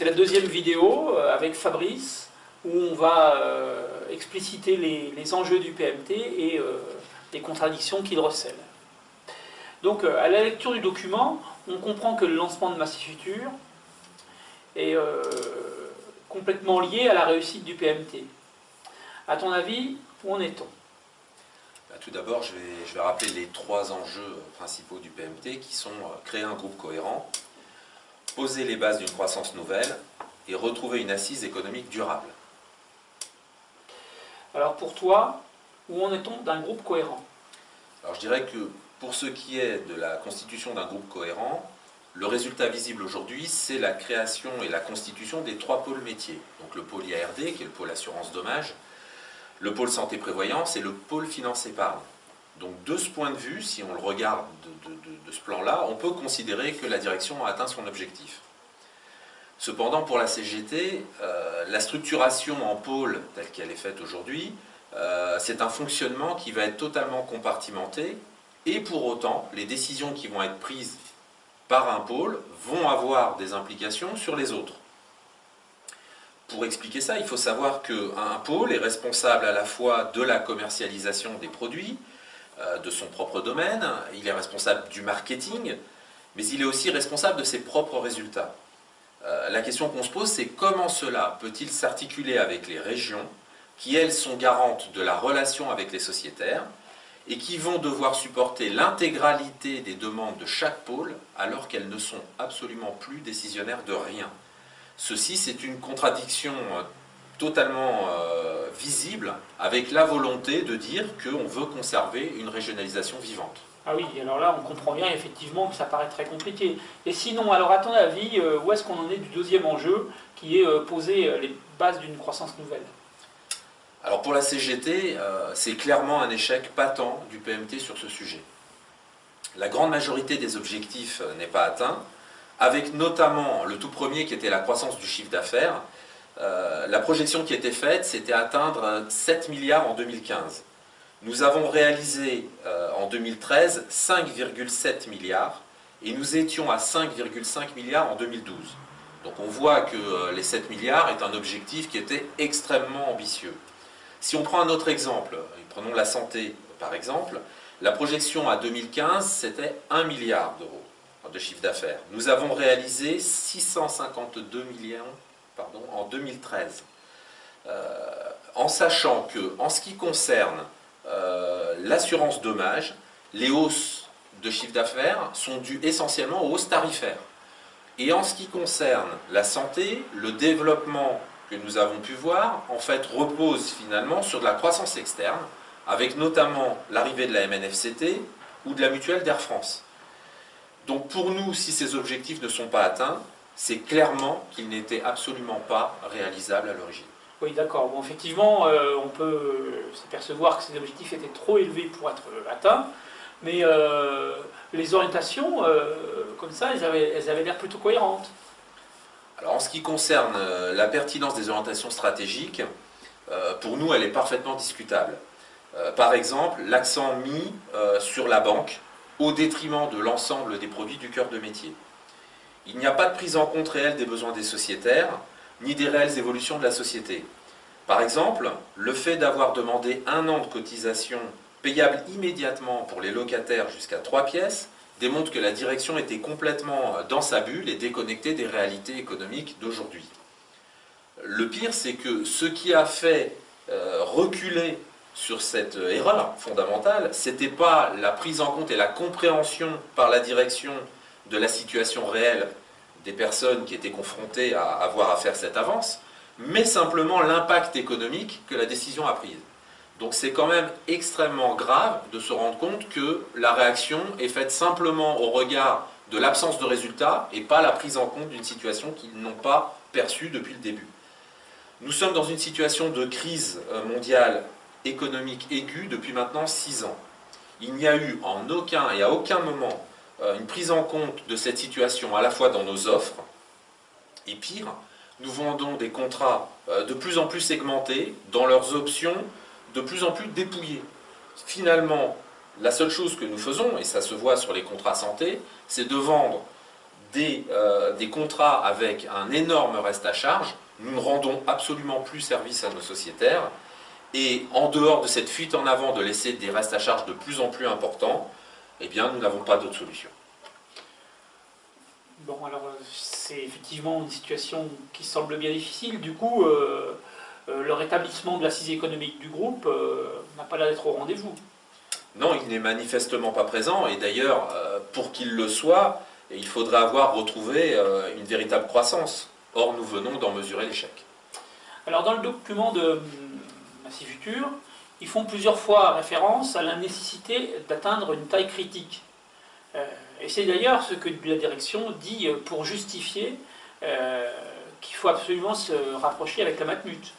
c'est la deuxième vidéo avec Fabrice où on va expliciter les enjeux du PMT et les contradictions qu'il recèle. Donc à la lecture du document, on comprend que le lancement de Massy Futur est complètement lié à la réussite du PMT. À ton avis, où en est-on? Tout d'abord, je vais rappeler les trois enjeux principaux du PMT qui sont créer un groupe cohérent, poser les bases d'une croissance nouvelle et retrouver une assise économique durable. Alors pour toi, où en est-on d'un groupe cohérent? Alors je dirais que pour ce qui est de la constitution d'un groupe cohérent, le résultat visible aujourd'hui, c'est la création et la constitution des trois pôles métiers. Donc le pôle IARD, qui est le pôle assurance dommage, le pôle santé-prévoyance et le pôle finance-épargne. Donc de ce point de vue, si on le regarde de ce plan-là, on peut considérer que la direction a atteint son objectif. Cependant, pour la CGT, la structuration en pôle telle qu'elle est faite aujourd'hui, c'est un fonctionnement qui va être totalement compartimenté et pour autant, les décisions qui vont être prises par un pôle vont avoir des implications sur les autres. Pour expliquer ça, il faut savoir qu'un pôle est responsable à la fois de la commercialisation des produits, de son propre domaine, il est responsable du marketing, mais il est aussi responsable de ses propres résultats. La question qu'on se pose, c'est comment cela peut-il s'articuler avec les régions, qui elles sont garantes de la relation avec les sociétaires, et qui vont devoir supporter l'intégralité des demandes de chaque pôle, alors qu'elles ne sont absolument plus décisionnaires de rien. Ceci, c'est une contradiction totalement visible avec la volonté de dire qu'on veut conserver une régionalisation vivante. Ah oui, alors là, on comprend bien effectivement que ça paraît très compliqué. Et sinon, alors à ton avis, où est-ce qu'on en est du deuxième enjeu, qui est poser les bases d'une croissance nouvelle? Alors pour la CGT, c'est clairement un échec patent du PMT sur ce sujet. La grande majorité des objectifs n'est pas atteint, avec notamment le tout premier qui était la croissance du chiffre d'affaires. La projection qui était faite, c'était atteindre 7 milliards en 2015. Nous avons réalisé en 2013 5,7 milliards et nous étions à 5,5 milliards en 2012. Donc on voit que les 7 milliards est un objectif qui était extrêmement ambitieux. Si on prend un autre exemple, prenons la santé par exemple, la projection à 2015 c'était 1 milliard d'euros de chiffre d'affaires. Nous avons réalisé 652 millions en 2013. En sachant que, en ce qui concerne l'assurance dommage, les hausses de chiffre d'affaires sont dues essentiellement aux hausses tarifaires. Et en ce qui concerne la santé, le développement que nous avons pu voir, en fait, repose finalement sur de la croissance externe, avec notamment l'arrivée de la MNFCT ou de la mutuelle d'Air France. Donc pour nous, si ces objectifs ne sont pas atteints, c'est clairement qu'ils n'étaient absolument pas réalisables à l'origine. Oui, d'accord. Bon, effectivement, on peut s'apercevoir que ces objectifs étaient trop élevés pour être atteints, mais les orientations, comme ça, elles avaient l'air plutôt cohérentes. Alors en ce qui concerne la pertinence des orientations stratégiques, pour nous, elle est parfaitement discutable. Par exemple, l'accent mis sur la banque, au détriment de l'ensemble des produits du cœur de métier. Il n'y a pas de prise en compte réelle des besoins des sociétaires, ni des réelles évolutions de la société. Par exemple, le fait d'avoir demandé 1 an de cotisation payable immédiatement pour les locataires jusqu'à 3 pièces démontre que la direction était complètement dans sa bulle et déconnectée des réalités économiques d'aujourd'hui. Le pire, c'est que ce qui a fait reculer sur cette erreur fondamentale, c'était pas la prise en compte et la compréhension par la direction de la situation réelle des personnes qui étaient confrontées à avoir à faire cette avance, mais simplement l'impact économique que la décision a prise. Donc c'est quand même extrêmement grave de se rendre compte que la réaction est faite simplement au regard de l'absence de résultats et pas la prise en compte d'une situation qu'ils n'ont pas perçue depuis le début. Nous sommes dans une situation de crise mondiale économique aiguë depuis maintenant 6 ans. Il n'y a eu en aucun et à aucun moment une prise en compte de cette situation à la fois dans nos offres et pire, nous vendons des contrats de plus en plus segmentés dans leurs options de plus en plus dépouillées. Finalement, la seule chose que nous faisons, et ça se voit sur les contrats santé, c'est de vendre des contrats avec un énorme reste à charge, nous ne rendons absolument plus service à nos sociétaires. Et en dehors de cette fuite en avant de laisser des restes à charge de plus en plus importants, eh bien, nous n'avons pas d'autre solution. Bon, alors c'est effectivement une situation qui semble bien difficile. Du coup, le rétablissement de l'assise économique du groupe n'a pas l'air d'être au rendez-vous. Non, il n'est manifestement pas présent. Et d'ailleurs, pour qu'il le soit, il faudrait avoir retrouvé une véritable croissance. Or, nous venons d'en mesurer l'échec. Alors, dans le document de Massif Futur, ils font plusieurs fois référence à la nécessité d'atteindre une taille critique. Et c'est d'ailleurs ce que la direction dit pour justifier qu'il faut absolument se rapprocher avec la Matmut.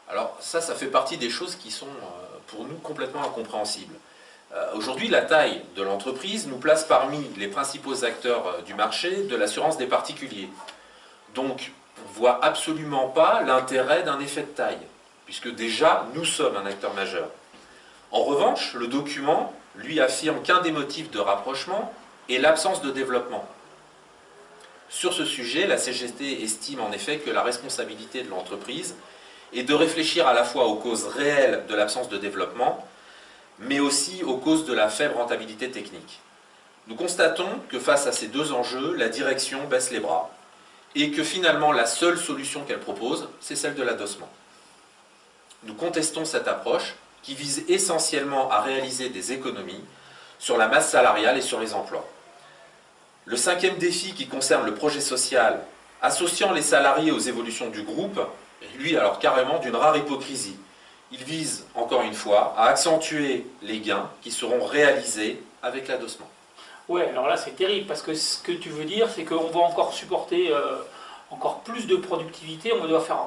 Alors ça fait partie des choses qui sont pour nous complètement incompréhensibles. Aujourd'hui, la taille de l'entreprise nous place parmi les principaux acteurs du marché de l'assurance des particuliers. Donc on ne voit absolument pas l'intérêt d'un effet de taille, puisque déjà nous sommes un acteur majeur. En revanche, le document lui affirme qu'un des motifs de rapprochement est l'absence de développement. Sur ce sujet, la CGT estime en effet que la responsabilité de l'entreprise est de réfléchir à la fois aux causes réelles de l'absence de développement, mais aussi aux causes de la faible rentabilité technique. Nous constatons que face à ces deux enjeux, la direction baisse les bras, et que finalement la seule solution qu'elle propose, c'est celle de l'adossement. Nous contestons cette approche qui vise essentiellement à réaliser des économies sur la masse salariale et sur les emplois. Le cinquième défi qui concerne le projet social, associant les salariés aux évolutions du groupe, est lui alors carrément d'une rare hypocrisie. Il vise, encore une fois, à accentuer les gains qui seront réalisés avec l'adossement. Ouais, alors là c'est terrible, parce que ce que tu veux dire, c'est qu'on va encore supporter encore plus de productivité, on doit faire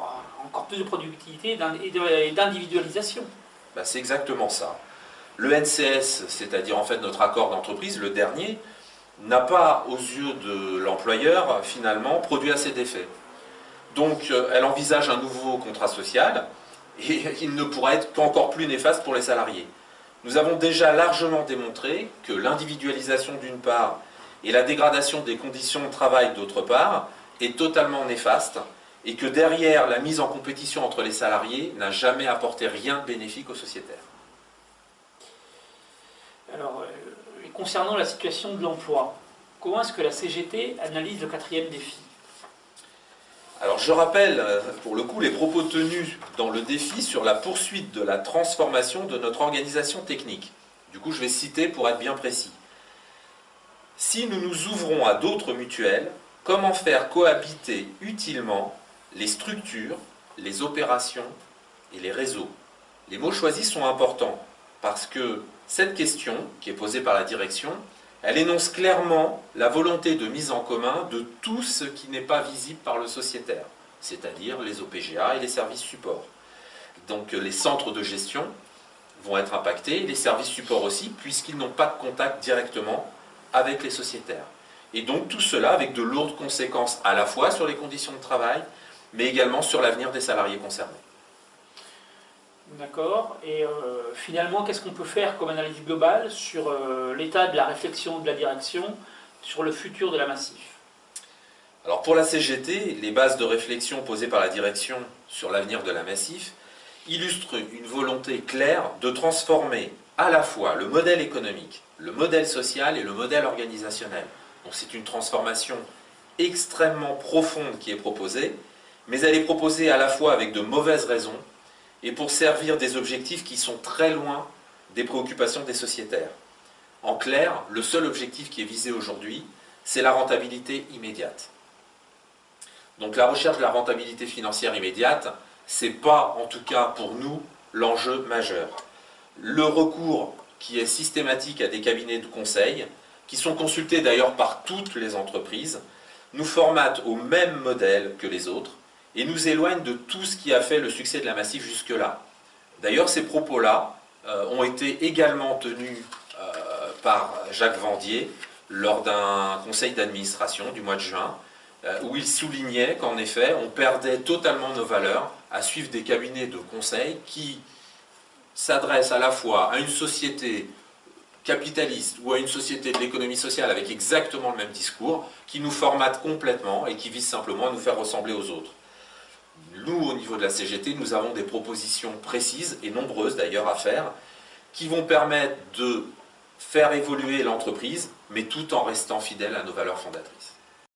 encore plus de productivité et d'individualisation. Ben, c'est exactement ça. Le NCS, c'est-à-dire en fait notre accord d'entreprise, le dernier, n'a pas, aux yeux de l'employeur, finalement, produit assez d'effets. Donc elle envisage un nouveau contrat social, et il ne pourra être qu'encore plus néfaste pour les salariés. Nous avons déjà largement démontré que l'individualisation d'une part et la dégradation des conditions de travail d'autre part est totalement néfaste, et que derrière la mise en compétition entre les salariés n'a jamais apporté rien de bénéfique aux sociétaires. Alors, concernant la situation de l'emploi, comment est-ce que la CGT analyse le quatrième défi ? Alors je rappelle pour le coup les propos tenus dans le défi sur la poursuite de la transformation de notre organisation technique. Du coup je vais citer pour être bien précis. Si nous nous ouvrons à d'autres mutuelles, comment faire cohabiter utilement les structures, les opérations et les réseaux? Les mots choisis sont importants parce que cette question qui est posée par la direction, elle énonce clairement la volonté de mise en commun de tout ce qui n'est pas visible par le sociétaire, c'est-à-dire les OPGA et les services supports. Donc les centres de gestion vont être impactés, les services supports aussi, puisqu'ils n'ont pas de contact directement avec les sociétaires. Et donc tout cela avec de lourdes conséquences à la fois sur les conditions de travail, mais également sur l'avenir des salariés concernés. D'accord. Et finalement, qu'est-ce qu'on peut faire comme analyse globale sur l'état de la réflexion de la direction sur le futur de la Massif ? Alors pour la CGT, les bases de réflexion posées par la direction sur l'avenir de la Massif illustrent une volonté claire de transformer à la fois le modèle économique, le modèle social et le modèle organisationnel. Donc c'est une transformation extrêmement profonde qui est proposée, mais elle est proposée à la fois avec de mauvaises raisons et pour servir des objectifs qui sont très loin des préoccupations des sociétaires. En clair, le seul objectif qui est visé aujourd'hui, c'est la rentabilité immédiate. Donc la recherche de la rentabilité financière immédiate, ce n'est pas, en tout cas pour nous, l'enjeu majeur. Le recours qui est systématique à des cabinets de conseil, qui sont consultés d'ailleurs par toutes les entreprises, nous formatent au même modèle que les autres, et nous éloigne de tout ce qui a fait le succès de la Massif jusque-là. D'ailleurs, ces propos-là ont été également tenus par Jacques Vendier lors d'un conseil d'administration du mois de juin, où il soulignait qu'en effet, on perdait totalement nos valeurs à suivre des cabinets de conseil qui s'adressent à la fois à une société capitaliste ou à une société de l'économie sociale avec exactement le même discours qui nous formate complètement et qui vise simplement à nous faire ressembler aux autres. Nous, au niveau de la CGT, nous avons des propositions précises et nombreuses d'ailleurs à faire qui vont permettre de faire évoluer l'entreprise, mais tout en restant fidèle à nos valeurs fondatrices.